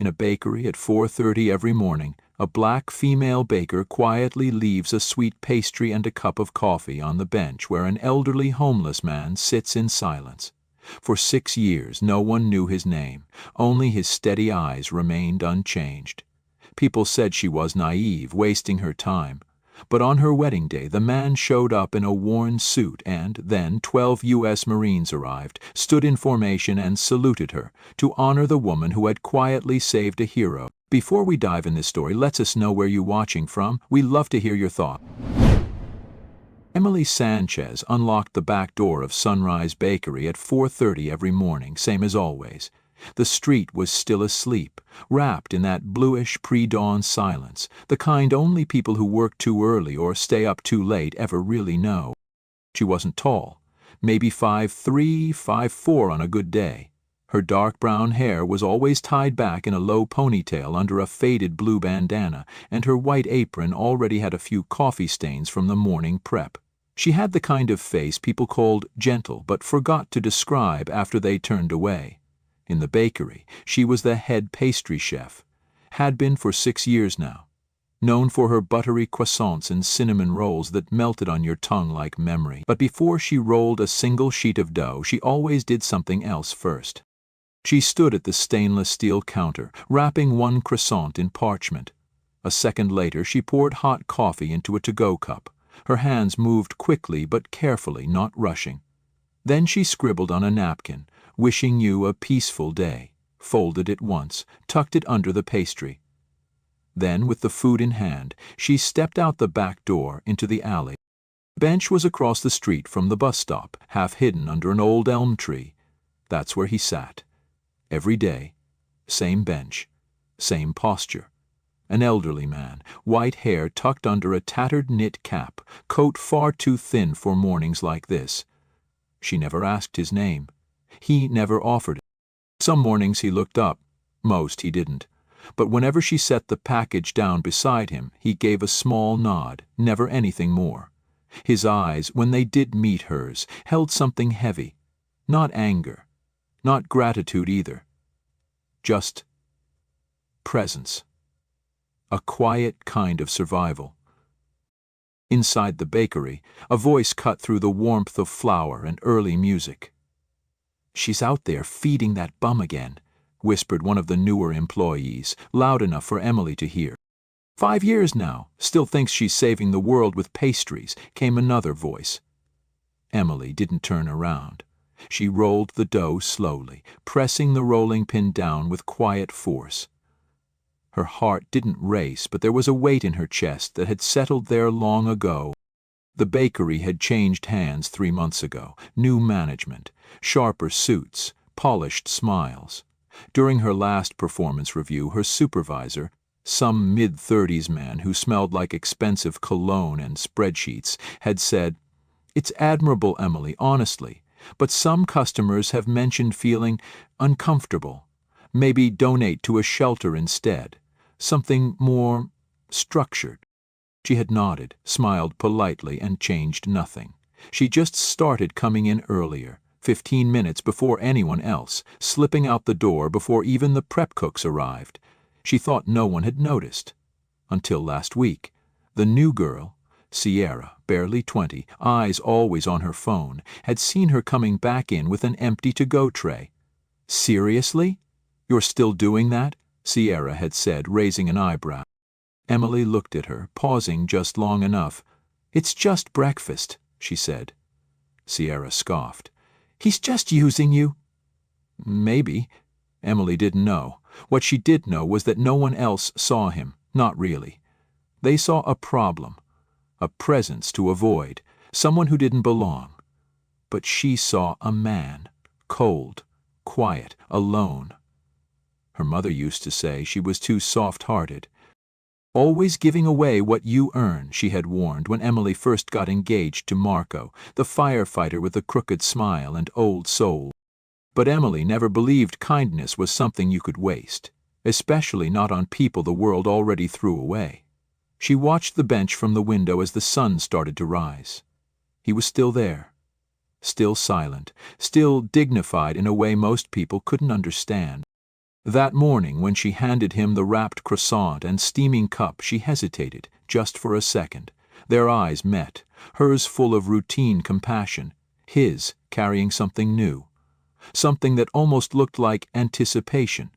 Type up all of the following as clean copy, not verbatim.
In a bakery at 4:30 every morning, a black female baker quietly leaves a sweet pastry and a cup of coffee on the bench where an elderly homeless man sits in silence. For 6 years no one knew his name, only his steady eyes remained unchanged. People said she was naive, wasting her time. But on her wedding day the man showed up in a worn suit, and then 12 U.S. Marines arrived, stood in formation and saluted her, to honor the woman who had quietly saved a hero. Before we dive in this story, let us know where you're watching from. We love to hear your thoughts. Emily Sanchez unlocked the back door of Sunrise Bakery at 4:30 every morning, same as always. The street was still asleep, wrapped in that bluish pre-dawn silence, the kind only people who work too early or stay up too late ever really know. She wasn't tall, maybe 5'3", 5'4" on a good day. Her dark brown hair was always tied back in a low ponytail under a faded blue bandana, and her white apron already had a few coffee stains from the morning prep. She had the kind of face people called gentle but forgot to describe after they turned away. In the bakery, she was the head pastry chef, had been for 6 years now, known for her buttery croissants and cinnamon rolls that melted on your tongue like memory. But before she rolled a single sheet of dough, she always did something else first. She stood at the stainless steel counter, wrapping one croissant in parchment. A second later, she poured hot coffee into a to-go cup. Her hands moved quickly but carefully, not rushing. Then she scribbled on a napkin, "Wishing you a peaceful day," folded it once, tucked it under the pastry. Then, with the food in hand, she stepped out the back door into the alley. The bench was across the street from the bus stop, half hidden under an old elm tree. That's where he sat. Every day, same bench, same posture. An elderly man, white hair tucked under a tattered knit cap, coat far too thin for mornings like this. She never asked his name. He never offered it. Some mornings he looked up, most he didn't. But whenever she set the package down beside him, he gave a small nod, never anything more. His eyes, when they did meet hers, held something heavy. Not anger, not gratitude either. Just presence. A quiet kind of survival. Inside the bakery, a voice cut through the warmth of flour and early music. "She's out there feeding that bum again," whispered one of the newer employees, loud enough for Emily to hear. "5 years now, still thinks she's saving the world with pastries," came another voice. Emily didn't turn around. She rolled the dough slowly, pressing the rolling pin down with quiet force. Her heart didn't race, but there was a weight in her chest that had settled there long ago. The bakery had changed hands 3 months ago, new management, sharper suits, polished smiles. During her last performance review, her supervisor, some mid-30s man who smelled like expensive cologne and spreadsheets, had said, "It's admirable, Emily, honestly, but some customers have mentioned feeling uncomfortable. Maybe donate to a shelter instead, something more structured." She had nodded, smiled politely, and changed nothing. She just started coming in earlier, 15 minutes before anyone else, slipping out the door before even the prep cooks arrived. She thought no one had noticed. Until last week. The new girl, Sierra, barely 20, eyes always on her phone, had seen her coming back in with an empty to-go tray. "Seriously? You're still doing that?" Sierra had said, raising an eyebrow. Emily looked at her, pausing just long enough. "It's just breakfast," she said. Sierra scoffed. "He's just using you." Maybe. Emily didn't know. What she did know was that no one else saw him, not really. They saw a problem, a presence to avoid, someone who didn't belong. But she saw a man, cold, quiet, alone. Her mother used to say she was too soft-hearted. "Always giving away what you earn," she had warned when Emily first got engaged to Marco, the firefighter with the crooked smile and old soul. But Emily never believed kindness was something you could waste, especially not on people the world already threw away. She watched the bench from the window as the sun started to rise. He was still there, still silent, still dignified in a way most people couldn't understand. That morning, when she handed him the wrapped croissant and steaming cup, she hesitated, just for a second. Their eyes met, hers full of routine compassion, his carrying something new, something that almost looked like anticipation.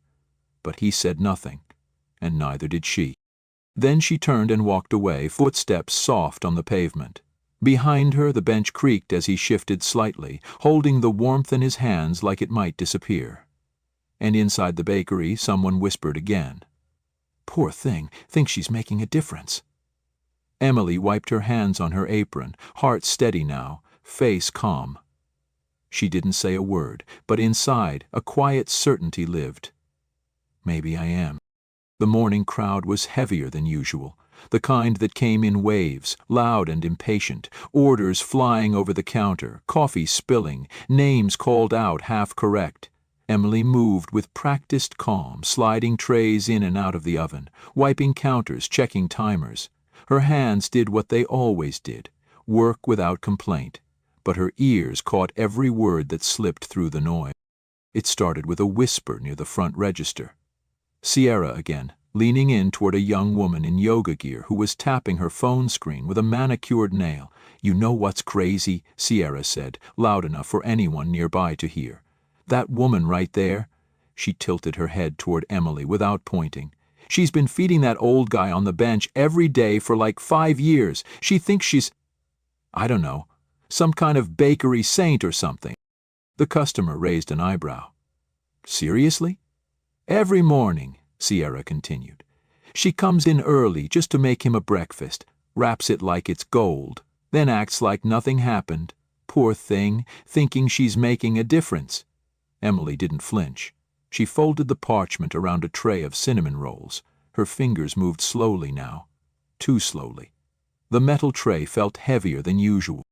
But he said nothing, and neither did she. Then she turned and walked away, footsteps soft on the pavement. Behind her, the bench creaked as he shifted slightly, holding the warmth in his hands like it might disappear. And inside the bakery, someone whispered again. "Poor thing, thinks she's making a difference." Emily wiped her hands on her apron, heart steady now, face calm. She didn't say a word, but inside, a quiet certainty lived. Maybe I am. The morning crowd was heavier than usual, the kind that came in waves, loud and impatient, orders flying over the counter, coffee spilling, names called out half correct. Emily moved with practiced calm, sliding trays in and out of the oven, wiping counters, checking timers. Her hands did what they always did, work without complaint, but her ears caught every word that slipped through the noise. It started with a whisper near the front register. Sierra again, leaning in toward a young woman in yoga gear who was tapping her phone screen with a manicured nail. "You know what's crazy?" Sierra said, loud enough for anyone nearby to hear. "That woman right there." She tilted her head toward Emily without pointing. "She's been feeding that old guy on the bench every day for like 5 years. She thinks she's, I don't know, some kind of bakery saint or something." The customer raised an eyebrow. "Seriously?" "Every morning," Sierra continued. "She comes in early just to make him a breakfast, wraps it like it's gold, then acts like nothing happened. Poor thing, thinking she's making a difference." Emily didn't flinch. She folded the parchment around a tray of cinnamon rolls. Her fingers moved slowly now. Too slowly. The metal tray felt heavier than usual.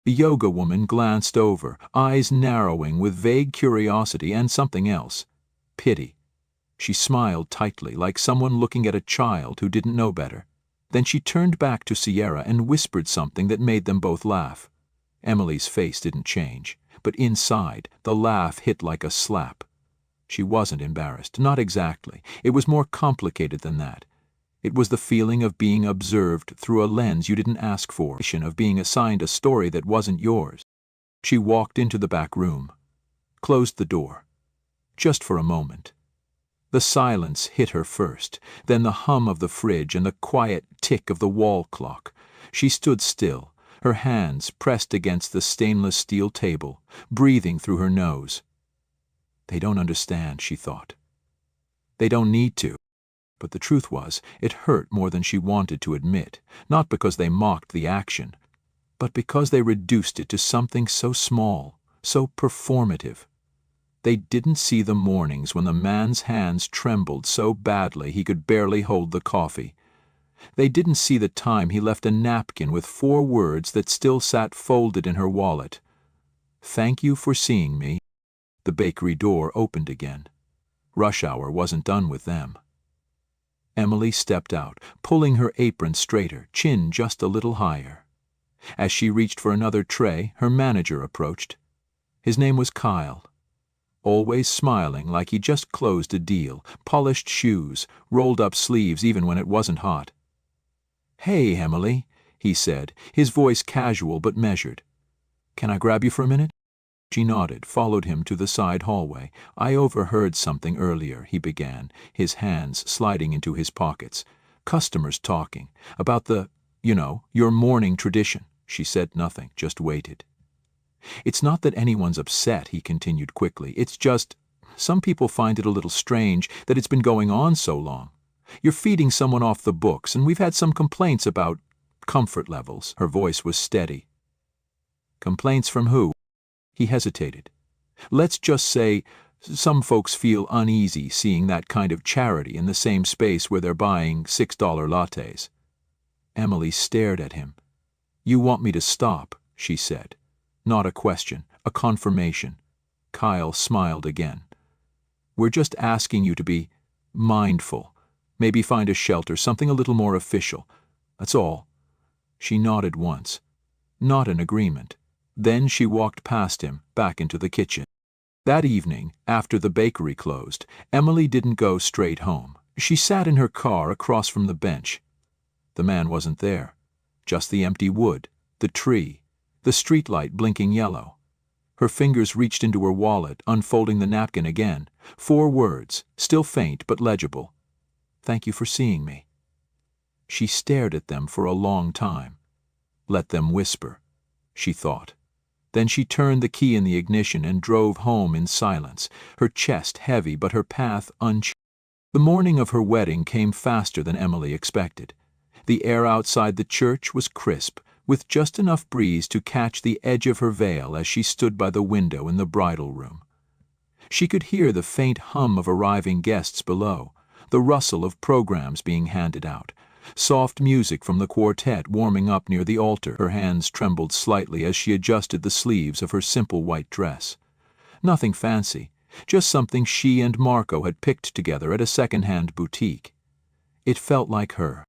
The yoga woman glanced over, eyes narrowing with vague curiosity and something else. Pity. She smiled tightly, like someone looking at a child who didn't know better. Then she turned back to Sierra and whispered something that made them both laugh. Emily's face didn't change, but inside, the laugh hit like a slap. She wasn't embarrassed, not exactly. It was more complicated than that. It was the feeling of being observed through a lens you didn't ask for, of being assigned a story that wasn't yours. She walked into the back room, closed the door. Just for a moment. The silence hit her first, then the hum of the fridge and the quiet tick of the wall clock. She stood still, her hands pressed against the stainless steel table, breathing through her nose. They don't understand, she thought. They don't need to. But the truth was, it hurt more than she wanted to admit, not because they mocked the action, but because they reduced it to something so small, so performative. They didn't see the mornings when the man's hands trembled so badly he could barely hold the coffee. They didn't see the time he left a napkin with 4 words that still sat folded in her wallet. "Thank you for seeing me." The bakery door opened again. Rush hour wasn't done with them. Emily stepped out, pulling her apron straighter, chin just a little higher. As she reached for another tray, her manager approached. His name was Kyle. Always smiling like he just closed a deal, polished shoes, rolled up sleeves even when it wasn't hot. "Hey, Emily," he said, his voice casual but measured. "Can I grab you for a minute?" She nodded, followed him to the side hallway. "I overheard something earlier," he began, his hands sliding into his pockets. "Customers talking. About your morning tradition." She said nothing, just waited. "It's not that anyone's upset," he continued quickly. "It's just, some people find it a little strange that it's been going on so long. You're feeding someone off the books, and we've had some complaints about comfort levels." Her voice was steady. "Complaints from who?" He hesitated. "Let's just say, some folks feel uneasy seeing that kind of charity in the same space where they're buying $6 lattes." Emily stared at him. "You want me to stop," she said. Not a question, a confirmation. Kyle smiled again. "We're just asking you to be mindful. Maybe find a shelter, something a little more official. That's all." She nodded once. Not in agreement. Then she walked past him, back into the kitchen. That evening, after the bakery closed, Emily didn't go straight home. She sat in her car across from the bench. The man wasn't there. Just the empty wood, the tree, the streetlight blinking yellow. Her fingers reached into her wallet, unfolding the napkin again. 4 words, still faint but legible. "Thank you for seeing me." She stared at them for a long time. Let them whisper, she thought. Then she turned the key in the ignition and drove home in silence, her chest heavy but her path unchanged. The morning of her wedding came faster than Emily expected. The air outside the church was crisp, with just enough breeze to catch the edge of her veil as she stood by the window in the bridal room. She could hear the faint hum of arriving guests below, the rustle of programs being handed out, soft music from the quartet warming up near the altar. Her hands trembled slightly as she adjusted the sleeves of her simple white dress. Nothing fancy, just something she and Marco had picked together at a second-hand boutique. It felt like her.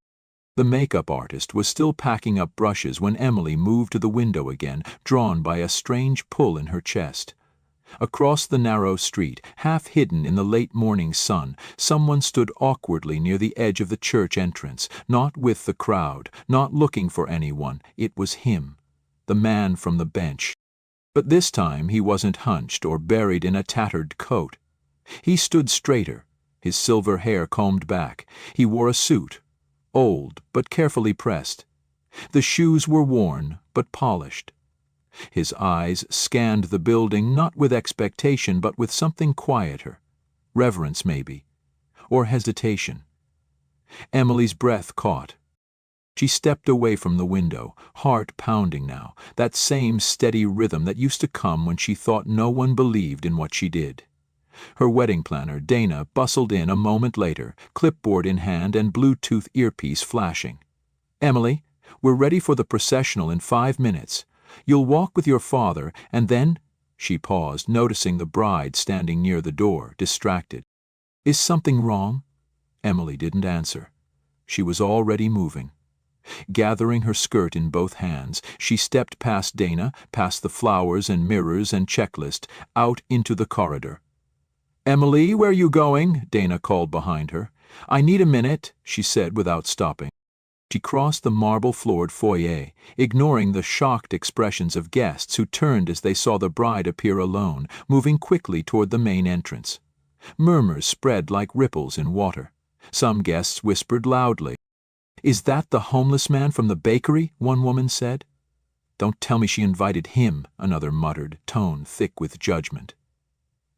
The makeup artist was still packing up brushes when Emily moved to the window again, drawn by a strange pull in her chest. Across the narrow street, half hidden in the late morning sun, someone stood awkwardly near the edge of the church entrance, not with the crowd, not looking for anyone. It was him, the man from the bench. But this time he wasn't hunched or buried in a tattered coat. He stood straighter, his silver hair combed back. He wore a suit, old but carefully pressed. The shoes were worn but polished. His eyes scanned the building not with expectation but with something quieter, reverence maybe, or hesitation. Emily's breath caught. She stepped away from the window, heart pounding now, that same steady rhythm that used to come when she thought no one believed in what she did. Her wedding planner, Dana, bustled in a moment later, clipboard in hand and Bluetooth earpiece flashing. "Emily, we're ready for the processional in 5 minutes. You'll walk with your father, and then—" She paused, noticing the bride standing near the door, distracted. "Is something wrong?" Emily didn't answer. She was already moving. Gathering her skirt in both hands, she stepped past Dana, past the flowers and mirrors and checklist, out into the corridor. "Emily, where are you going?" Dana called behind her. "I need a minute," she said without stopping. She crossed the marble-floored foyer, ignoring the shocked expressions of guests who turned as they saw the bride appear alone, moving quickly toward the main entrance. Murmurs spread like ripples in water. Some guests whispered loudly. "Is that the homeless man from the bakery?" one woman said. "Don't tell me she invited him," another muttered, tone thick with judgment.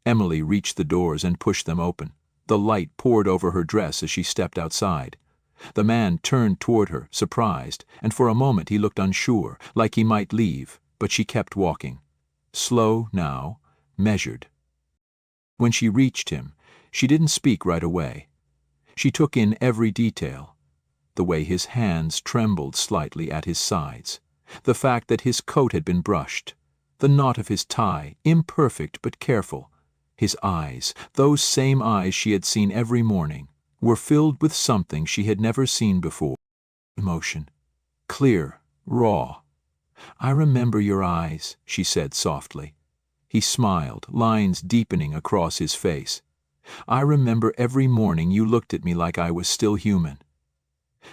Emily reached the doors and pushed them open. The light poured over her dress as she stepped outside. The man turned toward her, surprised, and for a moment he looked unsure, like he might leave, but she kept walking. Slow now, measured. When she reached him, she didn't speak right away. She took in every detail. The way his hands trembled slightly at his sides, the fact that his coat had been brushed, the knot of his tie, imperfect but careful. His eyes, those same eyes she had seen every morning, were filled with something she had never seen before. Emotion. Clear, raw. "I remember your eyes," she said softly. He smiled, lines deepening across his face. "I remember every morning you looked at me like I was still human."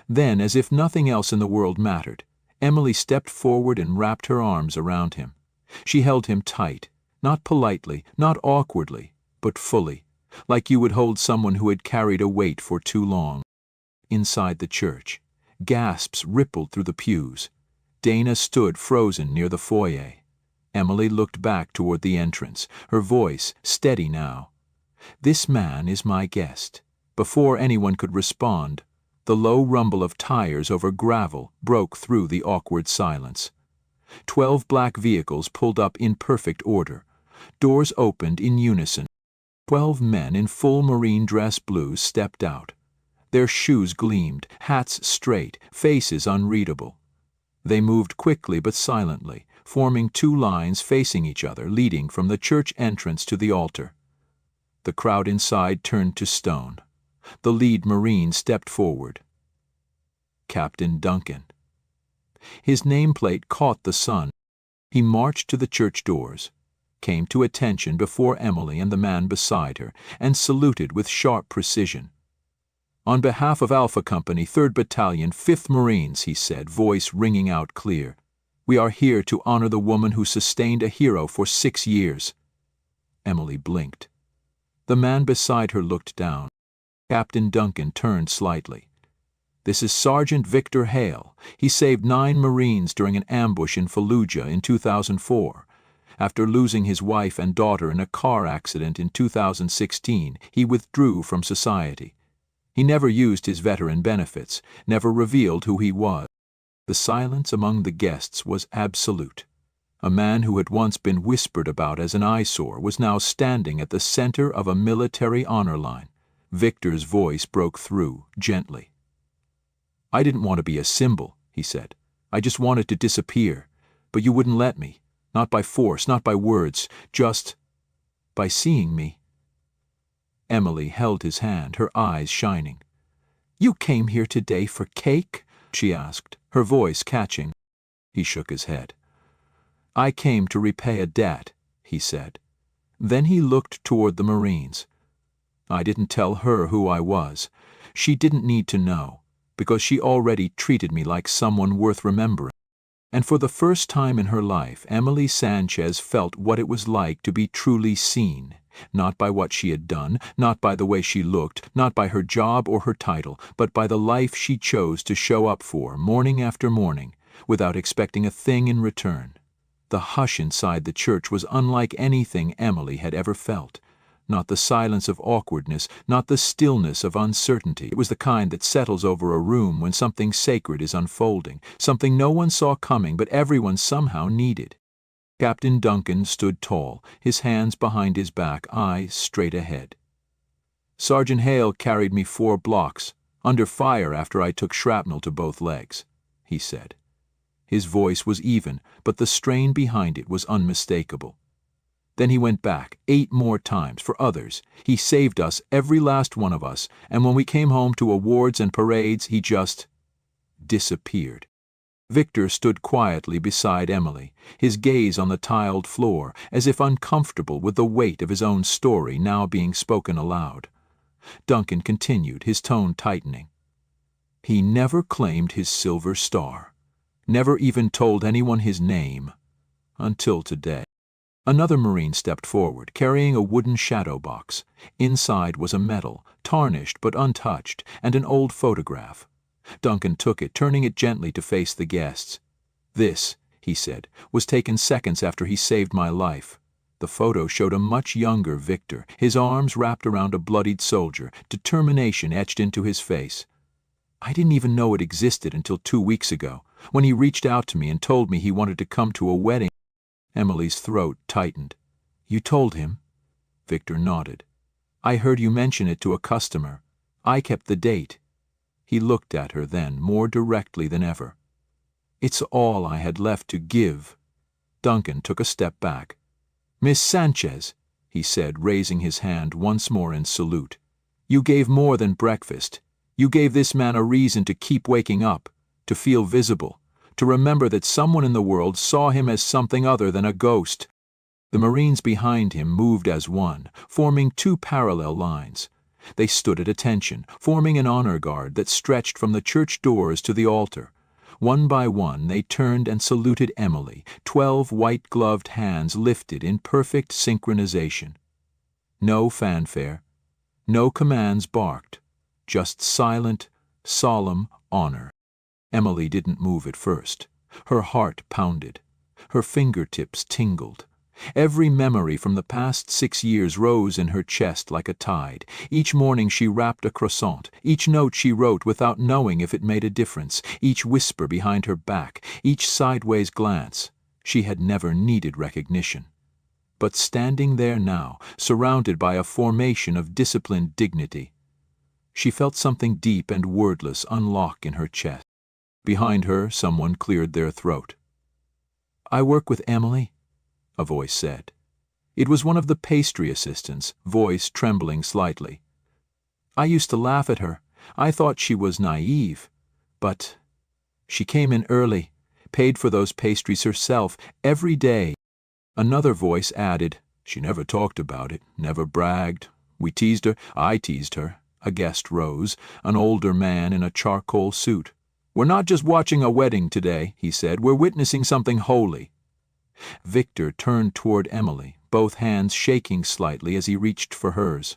Then, as if nothing else in the world mattered, Emily stepped forward and wrapped her arms around him. She held him tight, not politely, not awkwardly, but fully, like you would hold someone who had carried a weight for too long. Inside the church, gasps rippled through the pews. Dana stood frozen near the foyer. Emily looked back toward the entrance, her voice steady now. "This man is my guest." Before anyone could respond, the low rumble of tires over gravel broke through the awkward silence. 12 black vehicles pulled up in perfect order. Doors opened in unison. 12 men in full marine dress blues stepped out. Their shoes gleamed, hats straight, faces unreadable. They moved quickly but silently, forming 2 lines facing each other, leading from the church entrance to the altar. The crowd inside turned to stone. The lead Marine stepped forward. Captain Duncan. His nameplate caught the sun. He marched to the church doors. came to attention before Emily and the man beside her, and saluted with sharp precision. "On behalf of Alpha Company, 3rd Battalion, 5th Marines," he said, voice ringing out clear, "we are here to honor the woman who sustained a hero for 6 years." Emily blinked. The man beside her looked down. Captain Duncan turned slightly. "This is Sergeant Victor Hale. He saved 9 Marines during an ambush in Fallujah in 2004. After losing his wife and daughter in a car accident in 2016, he withdrew from society. He never used his veteran benefits, never revealed who he was." The silence among the guests was absolute. A man who had once been whispered about as an eyesore was now standing at the center of a military honor line. Victor's voice broke through, gently. "I didn't want to be a symbol," he said. "I just wanted to disappear. But you wouldn't let me. Not by force, not by words, just by seeing me." Emily held his hand, her eyes shining. "You came here today for cake?" she asked, her voice catching. He shook his head. "I came to repay a debt," he said. Then he looked toward the Marines. "I didn't tell her who I was. She didn't need to know, because she already treated me like someone worth remembering." And for the first time in her life, Emily Sanchez felt what it was like to be truly seen, not by what she had done, not by the way she looked, not by her job or her title, but by the life she chose to show up for morning after morning, without expecting a thing in return. The hush inside the church was unlike anything Emily had ever felt. Not the silence of awkwardness, not the stillness of uncertainty. It was the kind that settles over a room when something sacred is unfolding, something no one saw coming but everyone somehow needed. Captain Duncan stood tall, his hands behind his back, eyes straight ahead. "Sergeant Hale carried me 4 blocks, under fire after I took shrapnel to both legs," he said. His voice was even, but the strain behind it was unmistakable. "Then he went back 8 more times for others. He saved us, every last one of us, and when we came home to awards and parades, he just disappeared." Victor stood quietly beside Emily, his gaze on the tiled floor, as if uncomfortable with the weight of his own story now being spoken aloud. Duncan continued, his tone tightening. "He never claimed his silver star, never even told anyone his name, until today." Another Marine stepped forward, carrying a wooden shadow box. Inside was a medal, tarnished but untouched, and an old photograph. Duncan took it, turning it gently to face the guests. "This," he said, "was taken seconds after he saved my life." The photo showed a much younger Victor, his arms wrapped around a bloodied soldier, determination etched into his face. "I didn't even know it existed until 2 weeks ago, when he reached out to me and told me he wanted to come to a wedding." Emily's throat tightened. "You told him?" Victor nodded. "I heard you mention it to a customer. I kept the date." He looked at her then, more directly than ever. "It's all I had left to give." Duncan took a step back. "Miss Sanchez," he said, raising his hand once more in salute, "you gave more than breakfast. You gave this man a reason to keep waking up, to feel visible, to remember that someone in the world saw him as something other than a ghost." The Marines behind him moved as one, forming 2 parallel lines. They stood at attention, forming an honor guard that stretched from the church doors to the altar. One by one they turned and saluted Emily, 12 white-gloved hands lifted in perfect synchronization. No fanfare, no commands barked, just silent, solemn honor. Emily didn't move at first. Her heart pounded. Her fingertips tingled. Every memory from the past 6 years rose in her chest like a tide. Each morning she wrapped a croissant, each note she wrote without knowing if it made a difference, each whisper behind her back, each sideways glance. She had never needed recognition. But standing there now, surrounded by a formation of disciplined dignity, she felt something deep and wordless unlock in her chest. Behind her, someone cleared their throat. "I work with Emily," a voice said. It was one of the pastry assistants, voice trembling slightly. "I used to laugh at her. I thought she was naive. But she came in early, paid for those pastries herself, every day." Another voice added, "She never talked about it, never bragged. We teased her, I teased her." A guest rose, an older man in a charcoal suit. "We're not just watching a wedding today," he said. "We're witnessing something holy." Victor turned toward Emily, both hands shaking slightly as he reached for hers.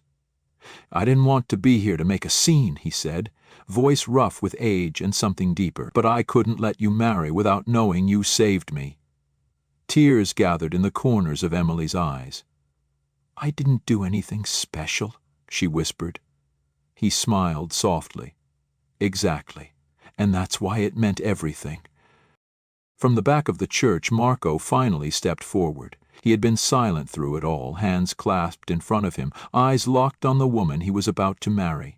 "I didn't want to be here to make a scene," he said, voice rough with age and something deeper, "but I couldn't let you marry without knowing you saved me." Tears gathered in the corners of Emily's eyes. "I didn't do anything special," she whispered. He smiled softly. "Exactly, and that's why it meant everything." From the back of the church, Marco finally stepped forward. He had been silent through it all, hands clasped in front of him, eyes locked on the woman he was about to marry.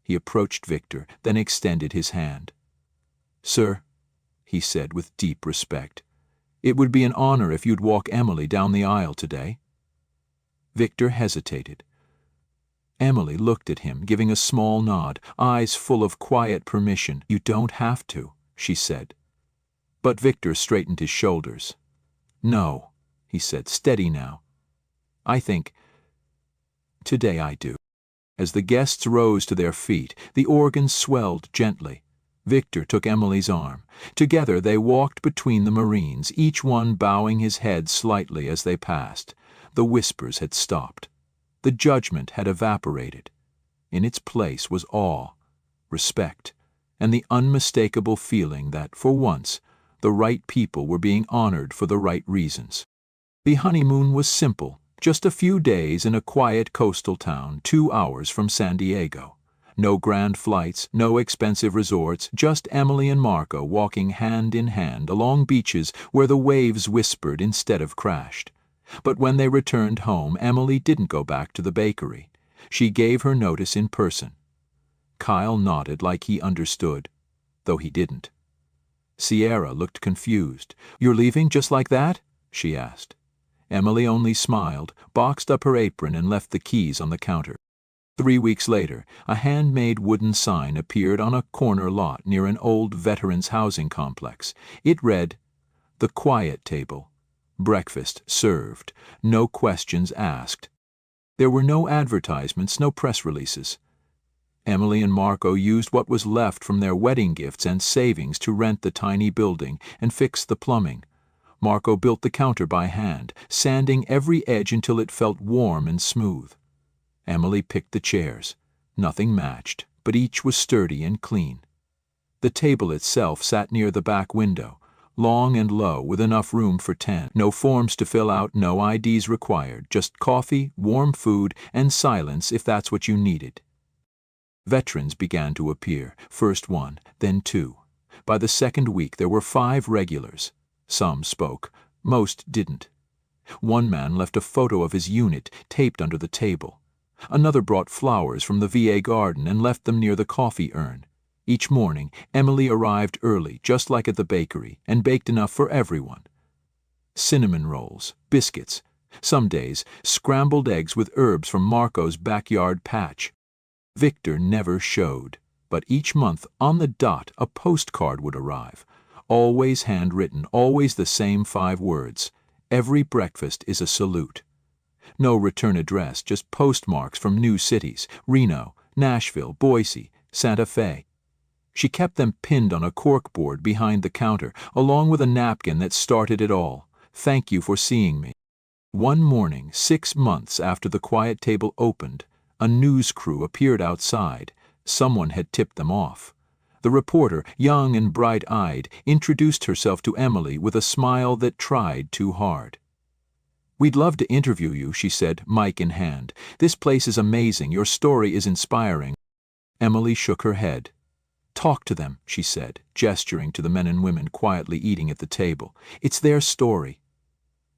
He approached Victor, then extended his hand. "Sir," he said with deep respect, "it would be an honor if you'd walk Emily down the aisle today." Victor hesitated. Emily looked at him, giving a small nod, eyes full of quiet permission. "You don't have to," she said. But Victor straightened his shoulders. "No," he said, "steady now. I think today I do." As the guests rose to their feet, the organ swelled gently. Victor took Emily's arm. Together they walked between the Marines, each one bowing his head slightly as they passed. The whispers had stopped. The judgment had evaporated. In its place was awe, respect, and the unmistakable feeling that, for once, the right people were being honored for the right reasons. The honeymoon was simple, just a few days in a quiet coastal town 2 hours from San Diego. No grand flights, no expensive resorts, just Emily and Marco walking hand in hand along beaches where the waves whispered instead of crashed. But when they returned home, Emily didn't go back to the bakery. She gave her notice in person. Kyle nodded like he understood, though he didn't. Sierra looked confused. "You're leaving just like that?" she asked. Emily only smiled, boxed up her apron, and left the keys on the counter. 3 weeks later, a handmade wooden sign appeared on a corner lot near an old veterans' housing complex. It read, "The Quiet Table. Breakfast served. No questions asked." There were no advertisements, no press releases. Emily and Marco used what was left from their wedding gifts and savings to rent the tiny building and fix the plumbing. Marco built the counter by hand, sanding every edge until it felt warm and smooth. Emily picked the chairs. Nothing matched, but each was sturdy and clean. The table itself sat near the back window, long and low with enough room for 10. No forms to fill out, no IDs required, just coffee, warm food, and silence if that's what you needed. Veterans began to appear, first one, then two. By the second week there were 5 regulars. Some spoke, most didn't. One man left a photo of his unit taped under the table. Another brought flowers from the VA garden and left them near the coffee urn. Each morning, Emily arrived early, just like at the bakery, and baked enough for everyone. Cinnamon rolls, biscuits, some days scrambled eggs with herbs from Marco's backyard patch. Victor never showed, but each month, on the dot, a postcard would arrive. Always handwritten, always the same 5 words. "Every breakfast is a salute." No return address, just postmarks from new cities, Reno, Nashville, Boise, Santa Fe. She kept them pinned on a corkboard behind the counter, along with a napkin that started it all. "Thank you for seeing me." One morning, 6 months after the Quiet Table opened, a news crew appeared outside. Someone had tipped them off. The reporter, young and bright-eyed, introduced herself to Emily with a smile that tried too hard. "We'd love to interview you," she said, mic in hand. "This place is amazing. Your story is inspiring." Emily shook her head. "Talk to them," she said, gesturing to the men and women quietly eating at the table. "It's their story."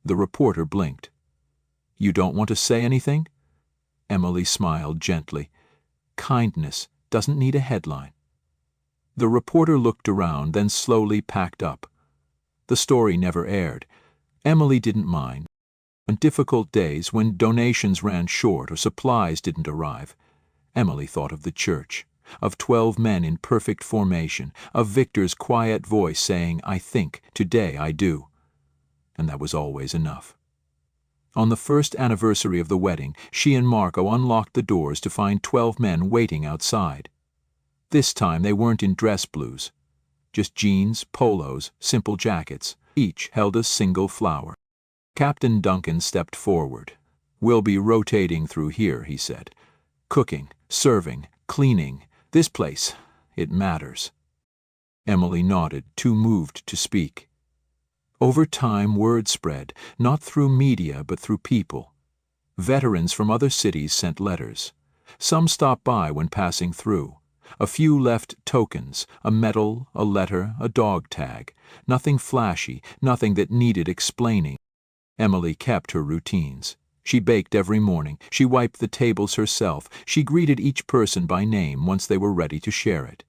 The reporter blinked. "You don't want to say anything?" Emily smiled gently. "Kindness doesn't need a headline." The reporter looked around, then slowly packed up. The story never aired. Emily didn't mind. On difficult days, when donations ran short or supplies didn't arrive, Emily thought of the church, of 12 men in perfect formation, of Victor's quiet voice saying, "I think, today I do." And that was always enough. On the first anniversary of the wedding, she and Marco unlocked the doors to find 12 men waiting outside. This time they weren't in dress blues. Just jeans, polos, simple jackets. Each held a single flower. Captain Duncan stepped forward. "We'll be rotating through here," he said. "Cooking, serving, cleaning. This place, it matters." Emily nodded, too moved to speak. Over time, word spread, not through media but through people. Veterans from other cities sent letters. Some stopped by when passing through. A few left tokens, a medal, a letter, a dog tag. Nothing flashy, nothing that needed explaining. Emily kept her routines. She baked every morning. She wiped the tables herself. She greeted each person by name once they were ready to share it.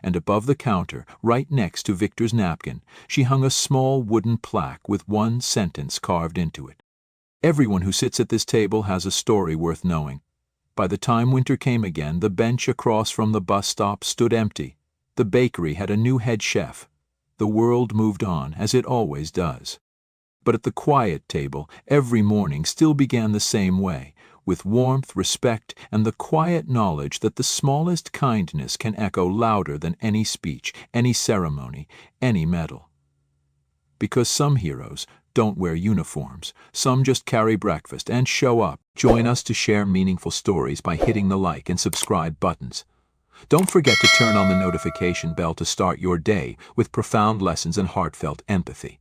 And above the counter, right next to Victor's napkin, she hung a small wooden plaque with one sentence carved into it. "Everyone who sits at this table has a story worth knowing." By the time winter came again, the bench across from the bus stop stood empty. The bakery had a new head chef. The world moved on, as it always does. But at the quiet table, every morning still began the same way, with warmth, respect, and the quiet knowledge that the smallest kindness can echo louder than any speech, any ceremony, any medal. Because some heroes don't wear uniforms, some just carry breakfast and show up. Join us to share meaningful stories by hitting the like and subscribe buttons. Don't forget to turn on the notification bell to start your day with profound lessons and heartfelt empathy.